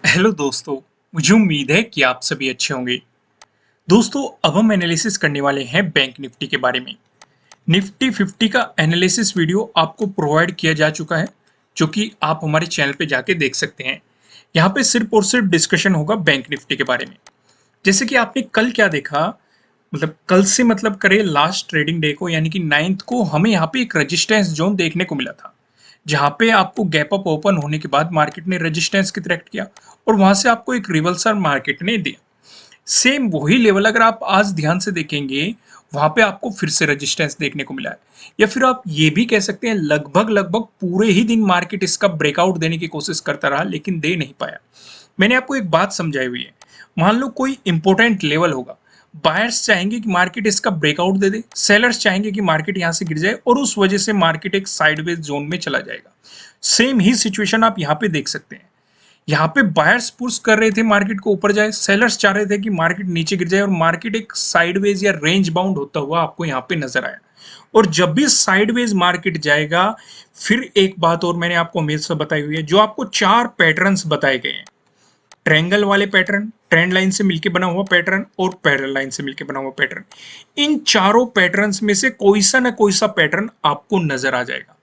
Hello दोस्तों। मुझे उम्मीद है कि आप सभी अच्छे होंगे। दोस्तों, अब हम एनालिसिस करने वाले हैं बैंक निफ्टी के बारे में। निफ्टी 50 का एनालिसिस वीडियो आपको प्रोवाइड किया जा चुका है, जो कि आप हमारे चैनल पे जाके देख सकते हैं। यहाँ पे सिर्फ और सिर्फ डिस्कशन होगा बैंक निफ्टी के बारे में। जैसे कि आपने कल क्या देखा, मतलब कल से मतलब करें लास्ट ट्रेडिंग डे को, यानी कि 9th को हमें यहाँ पे एक रेजिस्टेंस जोन देखने को मिला था, जहाँ पे आपको गैप अप ओपन होने के बाद मार्केट ने रेजिस्टेंस की तरह किया और वहां से आपको एक रिवर्सल मार्केट ने दिया। सेम वही लेवल अगर आप आज ध्यान से देखेंगे, वहां पे आपको फिर से रेजिस्टेंस देखने को मिला है। या फिर आप ये भी कह सकते हैं लगभग लगभग पूरे ही दिन मार्केट इसका ब्रेकआउट देने की कोशिश करता रहा, लेकिन दे नहीं पाया। मैंने आपको एक बात समझाई हुई है। मान लो कोई इंपॉर्टेंट लेवल होगा, बायर्स चाहेंगे कि मार्केट इसका ब्रेकआउट दे दे, सेलर्स चाहेंगे कि मार्केट यहां से गिर जाए और उस वजह से मार्केट एक साइडवेज जोन में चला जाएगा। सेम ही सिचुएशन आप यहां पे देख सकते हैं। यहाँ पे बायर्स पुश कर रहे थे मार्केट को ऊपर जाए, सेलर्स चाह रहे थे कि मार्केट नीचे गिर जाए और मार्केट एक साइडवेज या रेंज बाउंड होता हुआ आपको यहाँ पे नजर आया। और जब भी साइडवेज मार्केट जाएगा, फिर एक बात और मैंने आपको हमेशा बताई हुई है, जो आपको चार पैटर्न्स बताए गए हैं। ट्रायंगल वाले पैटर्न, ट्रेंड लाइन से मिलकर बना हुआ पैटर्न और पैरेलल लाइन से मिलकर बना हुआ पैटर्न। इन चारों पैटर्न्स में से कोई सा ना कोई सा पैटर्न आपको नजर आ जाएगा,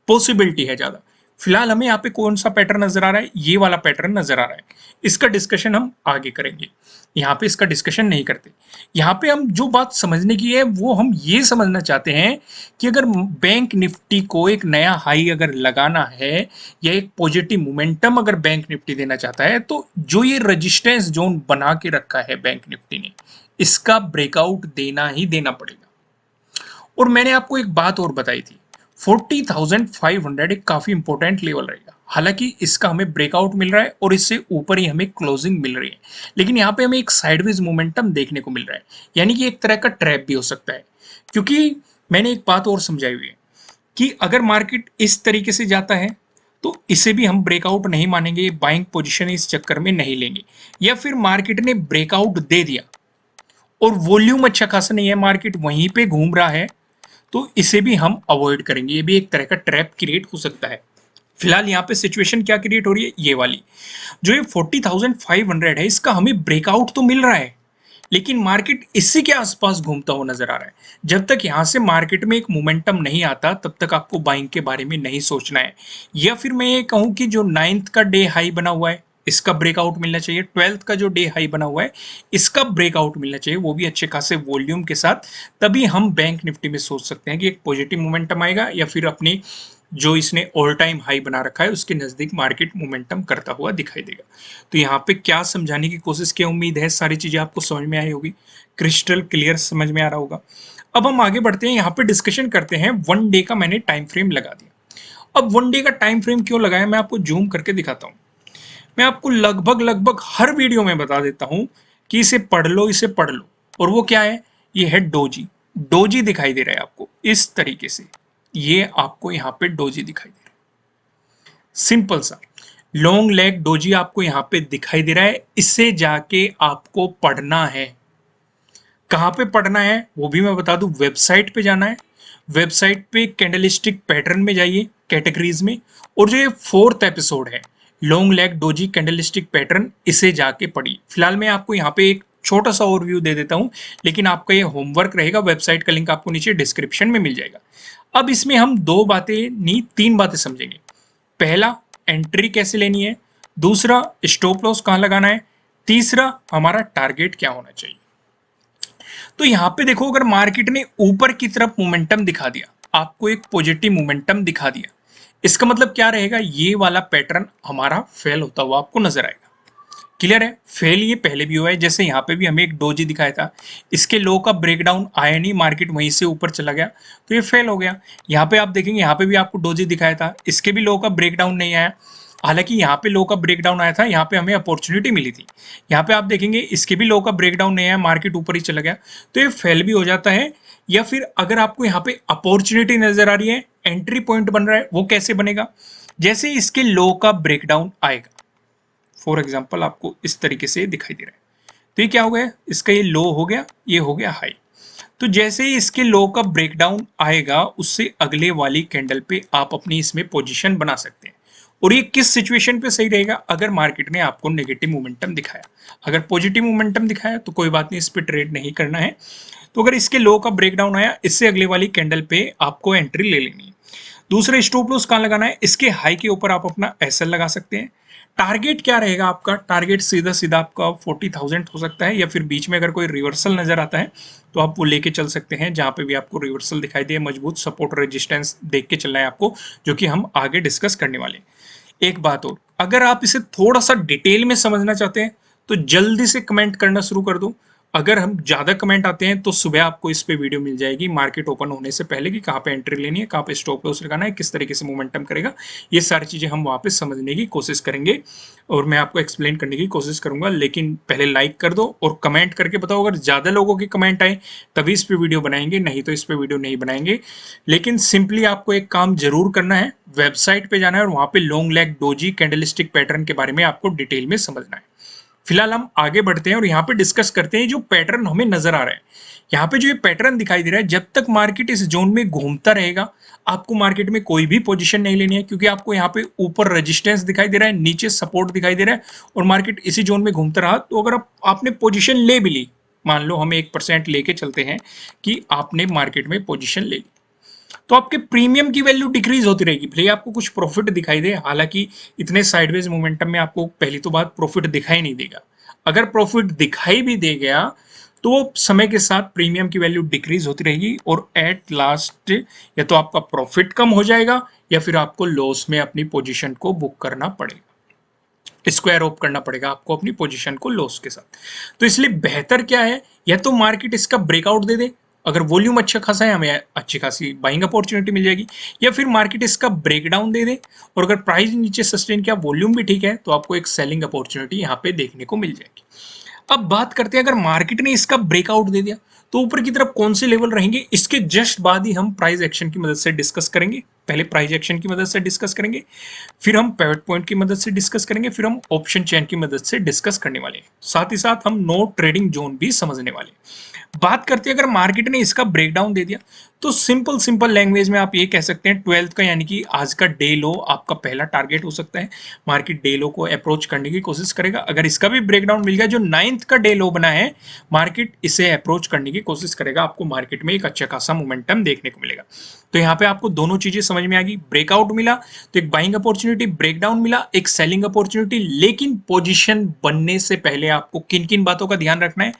पॉसिबिलिटी है ज्यादा। फिलहाल हमें यहाँ पे कौन सा पैटर्न नजर आ रहा है, ये वाला पैटर्न नजर आ रहा है। इसका डिस्कशन हम आगे करेंगे, यहाँ पे इसका डिस्कशन नहीं करते। यहाँ पे हम जो बात समझने की है वो हम ये समझना चाहते हैं कि अगर बैंक निफ्टी को एक नया हाई अगर लगाना है या एक पॉजिटिव मोमेंटम अगर बैंक निफ्टी देना चाहता है, तो जो ये रेजिस्टेंस जोन बना के रखा है बैंक निफ्टी ने, इसका ब्रेकआउट देना ही देना पड़ेगा। और मैंने आपको एक बात और बताई थी, 40,500 एक काफी इंपॉर्टेंट लेवल रहेगा। हालांकि इसका हमें ब्रेकआउट मिल रहा है और इससे ऊपर ही हमें क्लोजिंग मिल रही है, लेकिन यहाँ पे हमें एक साइडवेज मोमेंटम देखने को मिल रहा है, यानी कि एक तरह का ट्रैप भी हो सकता है। क्योंकि मैंने एक बात और समझाई हुई है कि अगर मार्केट इस तरीके से जाता है तो इसे भी हम ब्रेकआउट नहीं मानेंगे, बाइंग पोजीशन इस चक्कर में नहीं लेंगे। या फिर मार्केट ने ब्रेकआउट दे दिया और वॉल्यूम अच्छा खासा नहीं है, मार्केट वहीं पे घूम रहा है, तो इसे भी हम अवॉइड करेंगे। ये भी एक तरह का ट्रैप क्रिएट हो सकता है। फिलहाल यहाँ पे सिचुएशन क्या क्रिएट हो रही है, ये वाली जो ये 40,500 है, इसका हमें ब्रेकआउट तो मिल रहा है, लेकिन मार्केट इसी के आसपास घूमता हुआ नजर आ रहा है। जब तक यहां से मार्केट में एक मोमेंटम नहीं आता, तब तक आपको बाइंग के बारे में नहीं सोचना है। या फिर मैं ये कहूं कि जो 9th का डे हाई बना हुआ है, इसका ब्रेकआउट मिलना चाहिए। 12th का जो डे हाई बना हुआ है, इसका ब्रेकआउट मिलना चाहिए, वो भी अच्छे खासे वॉल्यूम के साथ। तभी हम बैंक निफ्टी में सोच सकते हैं कि एक पॉजिटिव मोमेंटम आएगा या फिर अपनी जो इसने ऑल टाइम हाई बना रखा है उसके नजदीक मार्केट मोमेंटम करता हुआ दिखाई देगा। तो यहाँ पे क्या समझाने की कोशिश की, उम्मीद है सारी चीजें आपको समझ में आई होगी, क्रिस्टल क्लियर समझ में आ रहा होगा। अब हम आगे बढ़ते हैं, यहाँ पे डिस्कशन करते हैं। 1 डे का मैंने टाइम फ्रेम लगा दिया। अब 1 डे का टाइम फ्रेम क्यों लगाया, मैं आपको जूम करके दिखाता हूँ। मैं आपको लगभग लगभग हर वीडियो में बता देता हूँ कि इसे पढ़ लो, इसे पढ़ लो। और वो क्या है, ये है डोजी। डोजी दिखाई दे रहा है आपको इस तरीके से, ये आपको यहाँ पे डोजी दिखाई दे रहा है, सिंपल सा लॉन्ग लेग डोजी आपको यहाँ पे दिखाई दे रहा है। इससे जाके आपको पढ़ना है। कहाँ पे पढ़ना है वो भी मैं बता दूं, वेबसाइट पे जाना है। वेबसाइट पे कैंडलस्टिक पैटर्न में जाइए, कैटेगरीज में, और जो ये 4th एपिसोड है long leg doji candlestick pattern, इसे जाके पढ़िए। फिलहाल मैं आपको यहाँ पे एक छोटा सा ओवरव्यू दे देता हूँ, लेकिन आपका ये होमवर्क रहेगा। वेबसाइट का लिंक आपको नीचे डिस्क्रिप्शन में मिल जाएगा। अब इसमें हम दो बातें नहीं, तीन बातें समझेंगे। पहला, एंट्री कैसे लेनी है। दूसरा, स्टॉप लॉस कहां लगाना है। तीसरा, हमारा टारगेट क्या होना चाहिए। तो यहां पे देखो, अगर मार्केट ने ऊपर की तरफ मोमेंटम दिखा दिया, आपको एक पॉजिटिव मोमेंटम दिखा दिया, इसका मतलब क्या रहेगा, ये वाला पैटर्न हमारा फेल होता हुआ आपको नजर आएगा। क्लियर है, फेल ये पहले भी हुआ है। जैसे यहाँ पे भी हमें एक डोजी दिखाया था, इसके लो का ब्रेकडाउन आया नहीं, मार्केट वहीं से ऊपर चला गया, तो ये फेल हो गया। यहाँ पे आप देखेंगे, यहाँ पे भी आपको डोजी दिखाया था, इसके भी लो का ब्रेकडाउन नहीं आया। हालांकि यहाँ पे लो का ब्रेकडाउन आया था, यहाँ पे हमें अपॉर्चुनिटी मिली थी। यहाँ पे आप देखेंगे इसके भी लो का ब्रेकडाउन नहीं आया, मार्केट ऊपर ही चला गया, तो ये फेल भी हो जाता है। या फिर अगर आपको यहाँ पे अपॉर्चुनिटी नजर आ रही है, एंट्री पॉइंट बन रहा है, वो कैसे बनेगा, जैसे इसके लो का ब्रेकडाउन आएगा। फॉर एग्जाम्पल आपको इस तरीके से दिखाई दे रहा है, तो ये क्या हो गया, इसका ये लो हो गया, ये हो गया हाई। तो जैसे ही इसके लो का ब्रेकडाउन आएगा, उससे अगले वाली कैंडल पे आप अपनी इसमें पोजीशन बना सकते हैं। और ये किस सिचुएशन पे सही रहेगा? अगर मार्केट ने आपको नेगेटिव मोमेंटम दिखाया। अगर पॉजिटिव मोमेंटम दिखाया तो कोई बात नहीं, इस पे ट्रेड नहीं करना है। तो अगर इसके लो का ब्रेकडाउन आया, इससे अगले वाली कैंडल पे आपको एंट्री ले लेनी है। दूसरा स्टॉप लॉस कहाँ लगाना है? इसके हाई के ऊपर आप अपना एसएल लगा सकते हैं। टारगेट क्या रहेगा आपका? टारगेट सीधा सीधा आपका 40,000 हो सकता है, या फिर बीच में अगर कोई रिवर्सल नजर आता है तो आप वो लेके चल सकते हैं। जहां पे भी आपको रिवर्सल दिखाई दे, मजबूत सपोर्ट रेजिस्टेंस देख के चलना है आपको, जो कि हम आगे डिस्कस करने वाले हैं। एक बात और, अगर आप इसे थोड़ा सा डिटेल में समझना चाहते हैं तो जल्दी से कमेंट करना शुरू कर दो। अगर हम ज्यादा कमेंट आते हैं तो सुबह आपको इस पे वीडियो मिल जाएगी मार्केट ओपन होने से पहले कि कहाँ पे एंट्री लेनी है, कहाँ पे स्टॉप लॉस लगाना है, किस तरीके से मोमेंटम करेगा। ये सारी चीजें हम वहां पे समझने की कोशिश करेंगे और मैं आपको एक्सप्लेन करने की कोशिश करूंगा। लेकिन पहले लाइक कर दो और कमेंट करके बताओ। अगर ज्यादा लोगों के कमेंट आए तभी इस पे वीडियो बनाएंगे, नहीं तो इस पे वीडियो नहीं बनाएंगे। लेकिन सिंपली आपको एक काम जरूर करना है, वेबसाइट पे जाना है और वहां पे long leg doji candlestick pattern के बारे में आपको डिटेल में समझना है। फिलहाल हम आगे बढ़ते हैं और यहाँ पे डिस्कस करते हैं जो पैटर्न हमें नजर आ रहा है। यहाँ पे जो ये पैटर्न दिखाई दे रहा है, जब तक मार्केट इस जोन में घूमता रहेगा आपको मार्केट में कोई भी पोजीशन नहीं लेनी है, क्योंकि आपको यहाँ पे ऊपर रेजिस्टेंस दिखाई दे रहा है, नीचे सपोर्ट दिखाई दे रहा है और मार्केट इसी जोन में घूमता रहा। तो अगर आपने पोजिशन ले भी ली, मान लो हम 1% लेके चलते हैं कि आपने मार्केट में पोजिशन ले ली, तो आपके प्रीमियम की वैल्यू डिक्रीज होती रहेगी, भले आपको कुछ प्रॉफिट दिखाई दे। हालांकि इतने साइडवेज मोमेंटम में आपको पहली तो बात प्रॉफिट दिखाई नहीं देगा। अगर प्रॉफिट दिखाई भी दे गया तो वो समय के साथ प्रीमियम की वैल्यू डिक्रीज होती रहेगी और एट लास्ट या तो आपका प्रॉफिट कम हो जाएगा या फिर आपको लॉस में अपनी पोजीशन को बुक करना पड़ेगा, स्क्वायर ऑफ करना पड़ेगा आपको अपनी पोजीशन को लॉस के साथ। तो इसलिए बेहतर क्या है, या तो मार्केट इसका ब्रेकआउट दे दे, अगर वॉल्यूम अच्छा खासा है हमें अच्छी खासी बाइंग अपॉर्चुनिटी मिल जाएगी, या फिर मार्केट इसका ब्रेकडाउन दे दे और अगर प्राइस नीचे सस्टेन किया, वॉल्यूम भी ठीक है, तो आपको एक सेलिंग अपॉर्चुनिटी यहाँ पे देखने को मिल जाएगी। अब बात करते हैं, अगर मार्केट ने इसका ब्रेकआउट दे दिया तो ऊपर की तरफ कौन से लेवल रहेंगे, इसके जस्ट बाद ही हम प्राइस एक्शन की मदद से डिस्कस करेंगे। पहले प्राइस एक्शन की मदद से डिस्कस करेंगे, फिर हम पिवट पॉइंट की मदद से डिस्कस करेंगे, फिर हम ऑप्शन चेन की मदद से डिस्कस करने वाले हैं। साथ ही साथ हम नो ट्रेडिंग जोन भी समझने वाले हैं। बात करते हैं, अगर मार्केट ने इसका ब्रेकडाउन दे दिया तो सिंपल सिंपल लैंग्वेज में आप ये कह सकते हैं 12th का यानी कि आज का डे लो आपका पहला टारगेट हो सकता है। मार्केट डे लो को अप्रोच करने की कोशिश करेगा। अगर इसका भी ब्रेकडाउन मिल गया, जो 9th का डे लो बना है, मार्केट इसे अप्रोच करने की कोशिश करेगा। आपको मार्केट में एक अच्छा खासा मोमेंटम देखने को मिलेगा। तो यहाँ पे आपको दोनों चीजें समझ में आ गई। ब्रेकआउट मिला तो एक बाइंग अपॉर्चुनिटी, ब्रेकडाउन मिला एक सेलिंग अपॉर्चुनिटी। लेकिन पोजीशन बनने से पहले आपको किन किन बातों का ध्यान रखना है?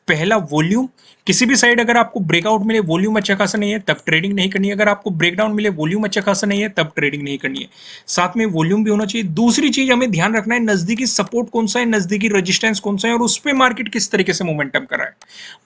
पहला, वॉल्यूम। किसी भी साइड अगर आपको ब्रेकआउट मिले, वॉल्यूम अच्छा खासा नहीं है, तब ट्रेडिंग नहीं करनी है। अगर आपको ब्रेकडाउन मिले, वॉल्यूम अच्छा खासा नहीं है, तब ट्रेडिंग नहीं करनी है। साथ में वॉल्यूम भी होना चाहिए। दूसरी चीज हमें ध्यान रखना है, नजदीकी सपोर्ट कौन सा है, नजदीकी रेजिस्टेंस कौन सा है और उस पर मार्केट किस तरीके से मोमेंटम कर रहा है।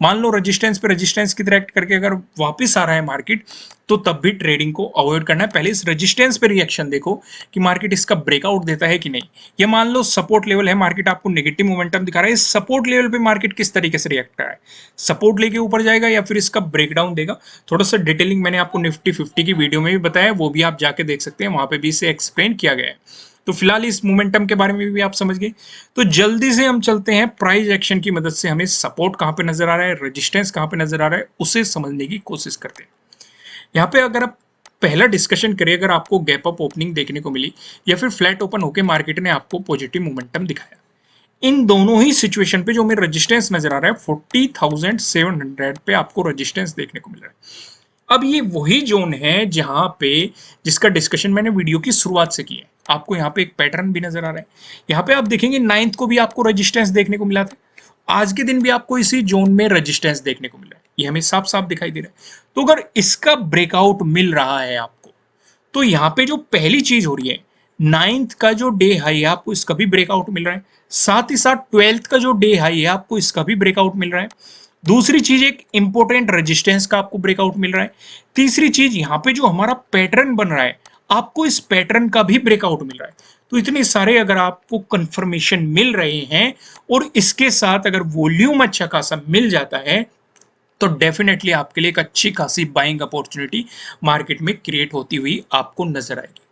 मान लो रेजिस्टेंस पे रेजिस्टेंस की तरह एक्ट करके अगर वापस आ रहा है मार्केट, तो तब भी ट्रेडिंग को अवॉइड करना है। पहले इस रेजिस्टेंस पे रिएक्शन देखो कि मार्केट इसका ब्रेकआउट देता है कि नहीं। ये मान लो सपोर्ट लेवल है, मार्केट आपको नेगेटिव मोमेंटम दिखा रहा है, इस सपोर्ट लेवल पे मार्केट किस तरीके से रिएक्ट कर रहा है, सपोर्ट लेके ऊपर जाएगा या फिर इसका ब्रेकडाउन देगा। थोड़ा सा डिटेलिंग मैंने आपको निफ्टी 50 की वीडियो में भी बताया, वो भी आप जाके देख सकते हैं, वहां पे भी इसे एक्सप्लेन किया गया है। तो फिलहाल इस मोमेंटम के बारे में भी आप समझ गए। तो जल्दी से हम चलते हैं प्राइस एक्शन की मदद से, हमें सपोर्ट कहां पे नजर आ रहा है, रेजिस्टेंस कहां पे नजर आ रहा है, उसे समझने की कोशिश करते हैं। यहाँ पे अगर आप पहला डिस्कशन करिए, अगर आपको गैप अप ओपनिंग देखने को मिली या फिर फ्लैट ओपन होकर मार्केट ने आपको पॉजिटिव मोमेंटम दिखाया, इन दोनों ही सिचुएशन पे जो हमें रेजिस्टेंस नजर आ रहा है 40,700 पे आपको रेजिस्टेंस देखने को मिल रहा है। अब ये वही जोन है जहां पे जिसका डिस्कशन मैंने वीडियो की शुरुआत से की है। आपको यहाँ पे एक पैटर्न भी नजर आ रहा है। यहाँ पे आप देखेंगे 9th को भी आपको रेजिस्टेंस देखने को मिला था, आज के दिन भी आपको इसी जोन में रेजिस्टेंस देखने को मिल रहा है। ये हमें साफ साफ दिखाई दे रहा है। तो अगर इसका ब्रेकआउट मिल रहा है आपको, तो यहाँ पे जो पहली चीज हो रही है, 9th का जो डे हाई है आपको इसका भी ब्रेकआउट मिल रहा है, साथ ही साथ 12th का जो डे हाई है आपको इसका भी ब्रेकआउट मिल रहा है। दूसरी चीज, एक इंपॉर्टेंट रेजिस्टेंस का आपको ब्रेकआउट मिल रहा है। तीसरी चीज, यहाँ पे जो हमारा पैटर्न बन रहा है आपको इस पैटर्न का भी ब्रेकआउट मिल रहा है। तो इतने सारे अगर आपको कंफर्मेशन मिल रहे हैं और इसके साथ अगर वॉल्यूम अच्छा खासा मिल जाता है, तो डेफिनेटली आपके लिए एक अच्छी खासी बाइंग अपॉर्चुनिटी मार्केट में क्रिएट होती हुई आपको नजर आएगी।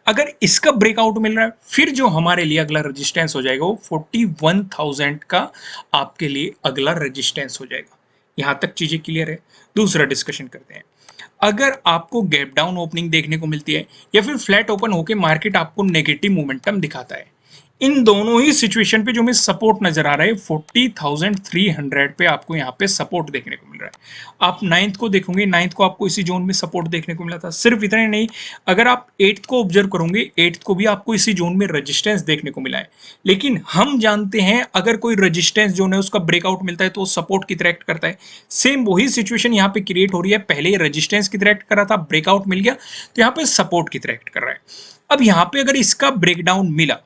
अगर इसका ब्रेकआउट मिल रहा है, फिर जो हमारे लिए अगला रेजिस्टेंस हो जाएगा वो 41,000 का आपके लिए अगला रेजिस्टेंस हो जाएगा। यहां तक चीजें क्लियर है। दूसरा डिस्कशन करते हैं। अगर आपको गैप डाउन ओपनिंग देखने को मिलती है या फिर फ्लैट ओपन होकर मार्केट आपको नेगेटिव मोमेंटम दिखाता है, इन दोनों ही सिचुएशन पे जो हमें सपोर्ट नजर आ रहा है 40,300 पे आपको यहाँ पे सपोर्ट देखने को मिल रहा है। आप नाइन्थ को देखोगे, नाइन्थ को आपको इसी जोन में सपोर्ट देखने को मिला था। सिर्फ इतना ही नहीं, अगर आप एट्थ को ऑब्जर्व करोगे, एट्थ को भी आपको इसी जोन में रजिस्टेंस देखने को मिला है। लेकिन हम जानते हैं अगर कोई रजिस्टेंस जोन है उसका ब्रेकआउट मिलता है तो सपोर्ट की तरह एक्ट करता है। सेम वही सिचुएशन यहाँ पे क्रिएट हो रही है। पहले रजिस्टेंस की तरह एक्ट कर रहा था, ब्रेकआउट मिल गया तो यहाँ पे सपोर्ट की तरह एक्ट कर रहा है। अब यहाँ पे अगर इसका ब्रेकडाउन मिला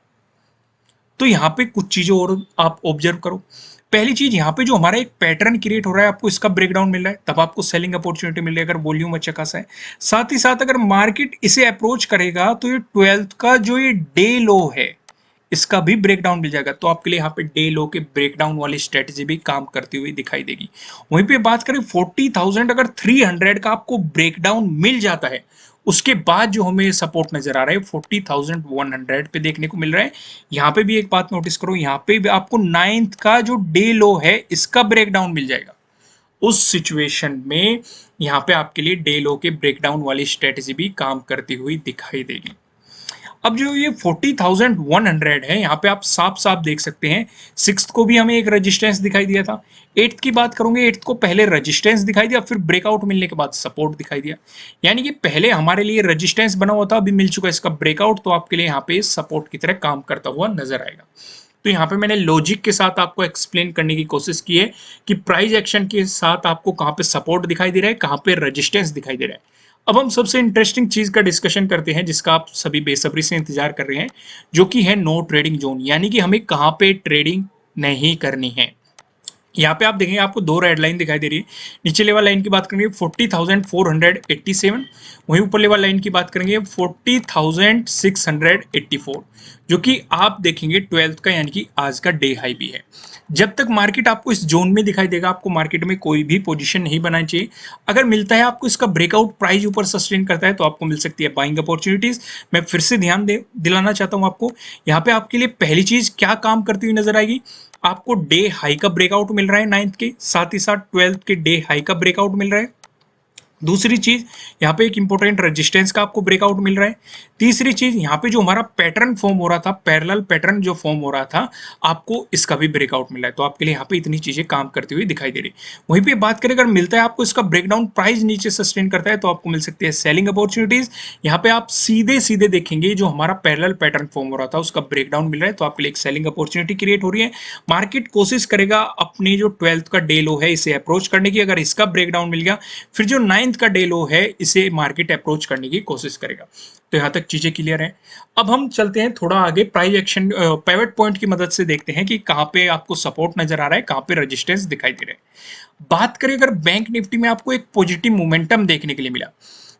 तो यहाँ पे कुछ चीजें और आप ऑब्जर्व करो। पहली चीज, यहाँ पे जो हमारा एक पैटर्न क्रिएट हो रहा है, आपको इसका ब्रेकडाउन मिल रहा है, तब आपको सेलिंग अपॉर्चुनिटी मिल रही है अगर वॉल्यूम अच्छा खासा है। साथ ही साथ अगर मार्केट इसे अप्रोच करेगा तो ये 12th का जो ये डे लो है इसका भी ब्रेकडाउन मिल जाएगा, तो आपके लिए यहाँ पे डे लो के ब्रेकडाउन वाली स्ट्रेटेजी भी काम करती हुई दिखाई देगी। वहीं पे बात करें 40,000 अगर 300 का आपको ब्रेकडाउन मिल जाता है, उसके बाद जो हमें सपोर्ट नजर आ रहा है 40,100 पे देखने को मिल रहा है। यहाँ पे भी एक बात नोटिस करो, यहाँ पे भी आपको नाइन्थ का जो डे लो है इसका ब्रेकडाउन मिल जाएगा। उस सिचुएशन में यहाँ पे आपके लिए डे लो के ब्रेकडाउन वाली स्ट्रेटेजी भी काम करती हुई दिखाई देगी। अब जो ये 40,100 है, यहाँ पे आप साफ साफ देख सकते हैं सिक्स्थ को भी हमें एक रेजिस्टेंस दिखाई दिया था। एट्थ की बात करूंगे, एट्थ को पहले रेजिस्टेंस दिखाई दिया, फिर ब्रेकआउट मिलने के बाद सपोर्ट दिखाई दिया। यानी कि पहले हमारे लिए रेजिस्टेंस बना हुआ था, अभी मिल चुका है इसका ब्रेकआउट, तो आपके लिए यहाँ पे सपोर्ट की तरह काम करता हुआ नजर आएगा। तो यहाँ पे मैंने लॉजिक के साथ आपको एक्सप्लेन करने की कोशिश की है कि प्राइस एक्शन के साथ आपको कहाँ पे सपोर्ट दिखाई दे रहा है, कहाँ पे रेजिस्टेंस दिखाई दे रहा है। अब हम सबसे इंटरेस्टिंग चीज का डिस्कशन करते हैं जिसका आप सभी बेसब्री से इंतजार कर रहे हैं, जो कि है नो ट्रेडिंग जोन, यानी कि हमें कहाँ पे ट्रेडिंग नहीं करनी है। यहाँ पे आप देखेंगे आपको दो रेड लाइन दिखाई दे रही है। नीचे लेवल लाइन की बात करेंगे 40,487, वहीं ऊपर लेवल लाइन की बात करेंगे 40,684, जो कि आप देखेंगे 12th का यानी कि आज का डे हाई भी है। जब तक मार्केट आपको इस जोन में दिखाई देगा, आपको मार्केट में कोई भी पोजीशन नहीं बनानी चाहिए। अगर मिलता है आपको इसका ब्रेकआउट, प्राइस ऊपर सस्टेन करता है तो आपको मिल सकती है बाइंग अपॉर्चुनिटीज। मैं फिर से ध्यान दिलाना चाहता हूं आपको, यहाँ पे आपके लिए पहली चीज क्या काम करती हुई नजर आएगी, आपको डे हाई का ब्रेकआउट मिल रहा है नाइन्थ के, साथ ही साथ 12th के डे हाई का ब्रेकआउट मिल रहा है। दूसरी चीज, यहाँ पे एक इंपॉर्टेंट रेजिस्टेंस का आपको ब्रेकआउट मिल रहा है। तीसरी चीज, यहाँ पे जो हमारा पैटर्न फॉर्म हो रहा था, पैरेलल पैटर्न जो फॉर्म हो रहा था, आपको इसका भी ब्रेकआउट मिला है। तो आपके लिए यहाँ पे इतनी चीजें काम करती हुई दिखाई दे रही। वहीं पे बात करें, अगर मिलता है आपको इसका ब्रेकडाउन, प्राइस नीचे सस्टेन करता है तो आपको मिल सकती है सेलिंग अपॉर्चुनिटीज। यहाँ पे आप सीधे सीधे देखेंगे जो हमारा पैरेलल पैटर्न फॉर्म हो रहा था उसका ब्रेकडाउन मिल रहा है, तो आपके लिए एक सेलिंग अपॉर्चुनिटी क्रिएट हो रही है। मार्केट कोशिश करेगा अपनी जो 12th का डे लो है इसे अप्रोच करने की। अगर इसका ब्रेकडाउन मिल गया, फिर जो 9th का डे लो है इसे मार्केट अप्रोच करने की कोशिश करेगा। तो यहां तक चीजें क्लियर हैं। अब हम चलते हैं थोड़ा आगे, प्राइस एक्शन पिवट पॉइंट की मदद से देखते हैं कि कहां पे आपको सपोर्ट नजर आ रहा है, कहां पे रेजिस्टेंस दिखाई दे रहा है। बात करें अगर बैंक निफ्टी में आपको एक पॉजिटिव मोमेंटम देखने के लिए मिला,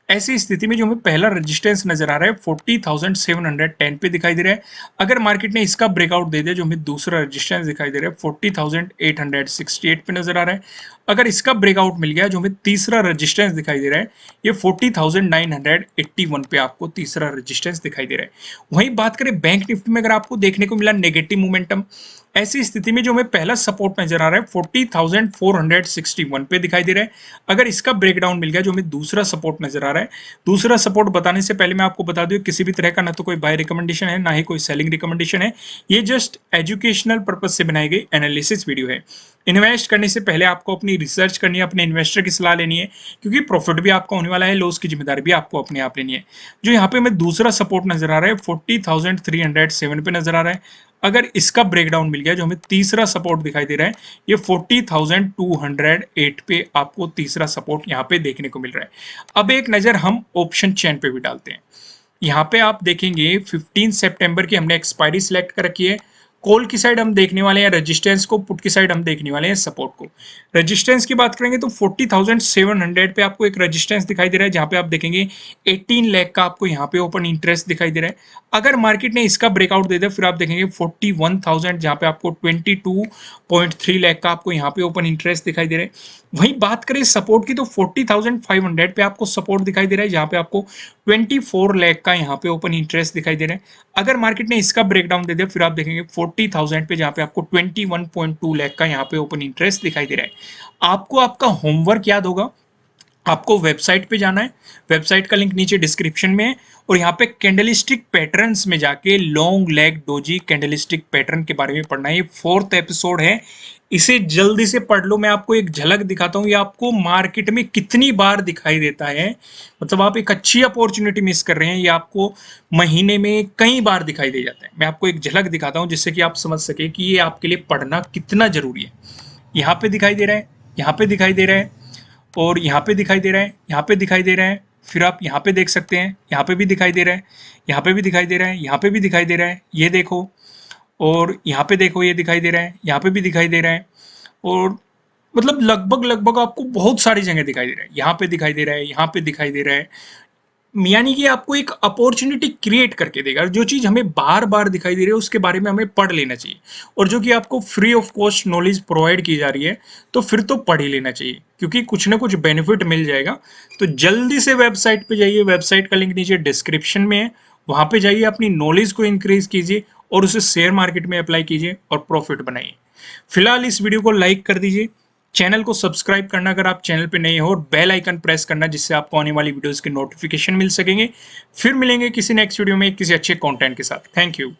ऐसी स्थिति में जो हमें पहला रेजिस्टेंस नजर आ रहा है 40,710 पे दिखाई दे रहा है। अगर मार्केट ने इसका ब्रेकआउट दे दिया, जो हमें दूसरा रेजिस्टेंस दिखाई दे रहा है 40,868 पे नजर आ रहा है। अगर इसका ब्रेकआउट मिल गया, जो हमें तीसरा रेजिस्टेंस दिखाई दे रहा है, ये 40,981 पे आपको तीसरा रेजिस्टेंस दिखाई दे रहा है। वहीं बात करें बैंक निफ्टी में, अगर आपको देखने को मिला नेगेटिव मोमेंटम, ऐसी स्थिति में जो हमें पहला सपोर्ट नजर आ रहा है 40,461 पे दिखाई दे रहा है। अगर इसका ब्रेकडाउन मिल गया, जो हमें दूसरा सपोर्ट नजर आ रहा है, दूसरा सपोर्ट बताने से पहले मैं आपको बता दूं किसी भी तरह का ना तो कोई बाय रिकमेंडेशन है, ना ही कोई सेलिंग रिकमेंडेशन है। ये जस्ट एजुकेशनल पर्पज से बनाई गई एनालिसिस वीडियो है। इन्वेस्ट करने से पहले आपको अपनी रिसर्च करनी है, अपने इन्वेस्टर की सलाह लेनी है, क्योंकि प्रॉफिट भी आपका होने वाला है, लॉस की जिम्मेदारी भी आपको अपने आप लेनी है। जो यहाँ पे हमें दूसरा सपोर्ट नजर आ रहा है 40,307 पे नजर आ रहा है। अगर इसका ब्रेकडाउन मिल गया, जो हमें तीसरा सपोर्ट दिखाई दे रहा है, ये 40,208 पे आपको तीसरा सपोर्ट यहाँ पे देखने को मिल रहा है। अब एक नजर हम ऑप्शन चेन पे भी डालते हैं। यहाँ पे आप देखेंगे 15 सितंबर की हमने एक्सपायरी सिलेक्ट कर रखी है। कॉल की साइड हम देखने वाले हैं रेजिस्टेंस को, पुट की साइड हम देखने वाले हैं सपोर्ट को। रेजिस्टेंस की बात करेंगे तो 40,700 पे आपको एक रेजिस्टेंस दिखाई दे रहा है, जहां पे आप देखेंगे 18 लाख का आपको यहाँ पे ओपन इंटरेस्ट दिखाई दे रहा है। अगर मार्केट ने इसका ब्रेकआउट दे दिया, फिर आप देखेंगे 41,000, जहां पे आपको 22.3 लाख का आपको यहाँ पे ओपन इंटरेस्ट दिखाई दे रहा है। वहीं बात करें सपोर्ट की तो 40,500 पे आपको सपोर्ट दिखाई दे रहा है, जहां पे आपको 24 लाख का यहाँ पे ओपन इंटरेस्ट दिखाई दे रहा है। अगर मार्केट ने इसका ब्रेकडाउन दे दिया, फिर आप देखेंगे 40,000 पे, जहां पे आपको 21.2 लाख का यहाँ पे ओपन इंटरेस्ट दिखाई दे रहा है। आपको आपका होमवर्क याद होगा, आपको वेबसाइट पे जाना है, वेबसाइट का लिंक नीचे डिस्क्रिप्शन में है, और यहाँ पे कैंडलस्टिक पैटर्न्स में जाके long leg doji candlestick pattern के बारे में पढ़ना है। ये 4th एपिसोड है, इसे जल्दी से पढ़ लो। मैं आपको एक झलक दिखाता हूँ, ये आपको मार्केट में कितनी बार दिखाई देता है। मतलब आप एक अच्छी अपॉर्चुनिटी मिस कर रहे हैं, ये आपको महीने में कई बार दिखाई दे जाता है। मैं आपको एक झलक दिखाता हूँ जिससे कि आप समझ सके कि ये आपके लिए पढ़ना कितना जरूरी है। यहाँ पे दिखाई दे रहा है, यहाँ पे दिखाई दे रहा है, और यहाँ पे दिखाई दे रहा है, यहाँ पे दिखाई दे रहा है। फिर आप यहाँ पे देख सकते हैं, यहाँ पे भी दिखाई दे रहा है, यहाँ पे भी दिखाई दे रहा है, यहाँ पे भी दिखाई दे रहा है, ये देखो। और यहाँ पे देखो, ये दिखाई दे रहा है, यहाँ पे भी दिखाई दे रहा है। और मतलब लगभग लगभग आपको बहुत सारी जगह दिखाई दे रहा है, यहाँ पे दिखाई दे रहा है, यहाँ पे दिखाई दे रहा है। यानी कि आपको एक अपॉर्चुनिटी क्रिएट करके देगा। जो चीज़ हमें बार बार दिखाई दे रही है उसके बारे में हमें पढ़ लेना चाहिए, और जो कि आपको free of cost knowledge provide की जा रही है, तो फिर तो पढ़ ही लेना चाहिए, क्योंकि कुछ ना कुछ बेनिफिट मिल जाएगा। तो जल्दी से वेबसाइट पे जाइए, वेबसाइट का लिंक नीचे डिस्क्रिप्शन में है, वहाँ पे जाइए, अपनी नॉलेज को इंक्रीज कीजिए और उसे शेयर मार्केट में अप्लाई कीजिए और प्रॉफिट बनाइए। फिलहाल इस वीडियो को लाइक कर दीजिए, चैनल को सब्सक्राइब करना अगर आप चैनल पे नए हो, और बेल आइकन प्रेस करना जिससे आपको आने वाली वीडियोस के नोटिफिकेशन मिल सकेंगे। फिर मिलेंगे किसी नेक्स्ट वीडियो में किसी अच्छे कंटेंट के साथ। Thank you.